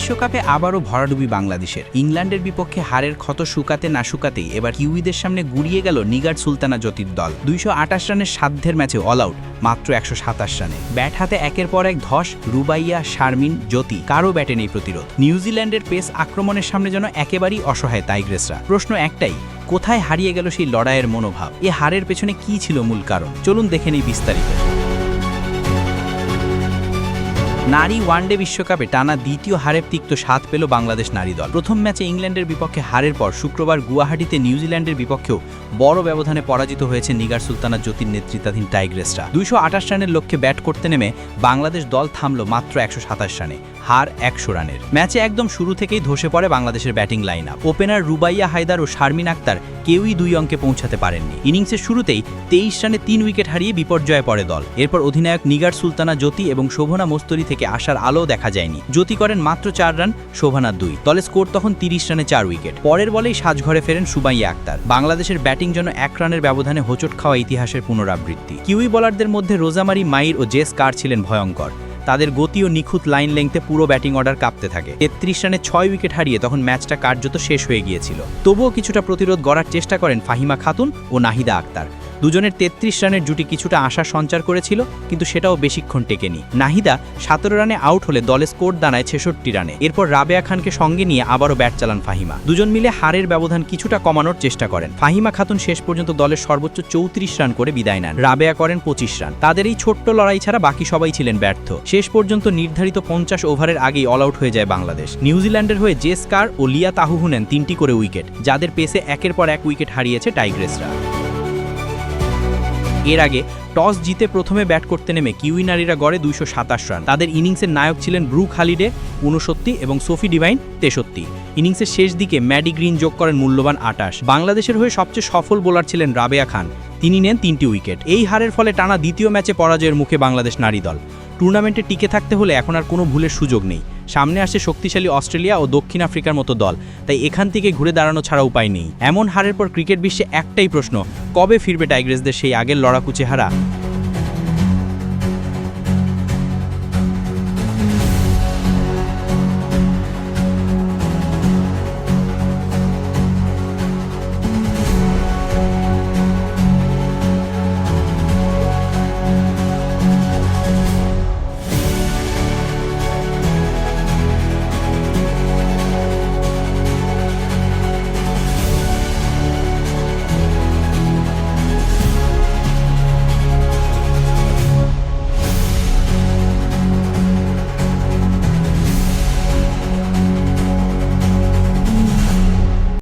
বিশ্বকাপে আবারও ভরাডুবি বাংলাদেশের। ইংল্যান্ডের বিপক্ষে হারের ক্ষত শুকাতে না শুকাতেই এবার কিউইদের সামনে গুড়িয়ে গেল নিগার সুলতানা জ্যোতির দল। 228 রানের সাধ্যের ম্যাচে অল আউট মাত্র 127 রানে। ব্যাট হাতে একের পর এক ধস, রুবাইয়া, শারমিন, জ্যোতি, কারও ব্যাটে নেই প্রতিরোধ। নিউজিল্যান্ডের পেস আক্রমণের সামনে যেন একেবারেই অসহায় টাইগ্রেসরা। প্রশ্ন একটাই, কোথায় হারিয়ে গেল সেই লড়াইয়ের মনোভাব? এ হারের পেছনে কি ছিল মূল কারণ? চলুন দেখে নিই বিস্তারিত। নারী ওয়ানডে বিশ্বকাপে টানা দ্বিতীয় হারের তিক্ত স্বাদ পেল বাংলাদেশ নারী দল। প্রথম ম্যাচে ইংল্যান্ডের বিপক্ষে হারের পর শুক্রবার গুয়াহাটিতে নিউজিল্যান্ডের বিপক্ষেও বড় ব্যবধানে পরাজিত হয়েছে নিগার সুলতানা জ্যোতির নেতৃত্বাধীন টাইগ্রেসরা। 228 রানের লক্ষ্যে ব্যাট করতে নেমে বাংলাদেশ দল থামল মাত্র 127 রানে, হার 100 রানের। ম্যাচে একদম শুরু থেকেই ধসে পড়ে বাংলাদেশের batting line up. Opener Rubaiya Haider ও শারমিন আক্তার কেউই 2 অঙ্কে পৌঁছাতে পারেননি। ইনিংসের শুরুতেই 23 রানে 3 উইকেট হারিয়ে বিপর্যয়ে পড়ে দল। এরপর অধিনায়ক নিগার সুলতানা জ্যোতি এবং শোভনা মস্তরি থেকে আসার আলো দেখা যায়নি। জ্যোতি করেন মাত্র 4 রান, শোভনা 2। দলের স্কোর তখন 30 রানে 4 উইকেট। পরের বলেই সাজঘরে ফেরেন সুমাইয়া আক্তার। বাংলাদেশের ব্যাটিং যেন 1 রানের ব্যবধানে হোঁচট খাওয়া ইতিহাসের পুনরাবৃত্তি। কিউই বোলারদের মধ্যে রোজামারি মাইর ও জেস কার ছিলেন ভয়ঙ্কর। তাদের গতি ও নিখুঁত লাইন লেংথে পুরো ব্যাটিং অর্ডার কাঁপতে থাকে। 33 রানে 6 উইকেট হারিয়ে তখন ম্যাচটা কার্যত শেষ হয়ে গিয়েছিল। তবুও কিছুটা প্রতিরোধ গড়ার চেষ্টা করেন ফাহিমা খাতুন ও নাহিদা আক্তার। দুজনের 33 রানের জুটি কিছুটা আশা সঞ্চার করেছিল, কিন্তু সেটাও বেশিক্ষণ টেকেনি। নাহিদা 17 রানে আউট হলে দলের স্কোর দাঁড়ায় 66 রানে। এরপর রাবেয়া খানকে সঙ্গে নিয়ে আবারও ব্যাট চালান ফাহিমা। দুজন মিলে হারের ব্যবধান কিছুটা কমানোর চেষ্টা করেন। ফাহিমা খাতুন শেষ পর্যন্ত দলের সর্বোচ্চ 34 রান করে বিদায় নেন। রাবেয়া করেন 25 রান। তাদের এই ছোট্ট লড়াই ছাড়া বাকি সবাই ছিলেন ব্যর্থ। শেষ পর্যন্ত নির্ধারিত 50 ওভারের আগেই অল আউট হয়ে যায় বাংলাদেশ। নিউজিল্যান্ডের হয়ে জেস কার ও লিয়া তাহুহু নেন 3টি করে উইকেট, যাদের পেসে একের পর এক উইকেট হারিয়েছে টাইগ্রেসরা। এর আগে টস জিতে প্রথমে ব্যাট করতে নেমে কিউই নারীরা গড়ে 227 রান। তাদের ইনিংসের নায়ক ছিলেন ব্রুক হালিডে 59 এবং সোফি ডিভাইন 63। ইনিংসের শেষ দিকে ম্যাডি গ্রিন যোগ করেন মূল্যবান 28। বাংলাদেশের হয়ে সবচেয়ে সফল বোলার ছিলেন রাবেয়া খান, তিনি নেন 3টি উইকেট। এই হারের ফলে টানা দ্বিতীয় ম্যাচে পরাজয়ের মুখে বাংলাদেশ নারী দল। টুর্নামেন্টে টিকে থাকতে হলে এখন আর কোনো ভুলের সুযোগ নেই। সামনে আসছে শক্তিশালী অস্ট্রেলিয়া ও দক্ষিণ আফ্রিকার মতো দল, তাই এখান থেকে ঘুরে দাঁড়ানো ছাড়া উপায় নেই। এমন হারের পর ক্রিকেট বিশ্বে একটাই প্রশ্ন, কবে ফিরবে টাইগ্রেসদের সেই আগের লড়াকু চেহারা?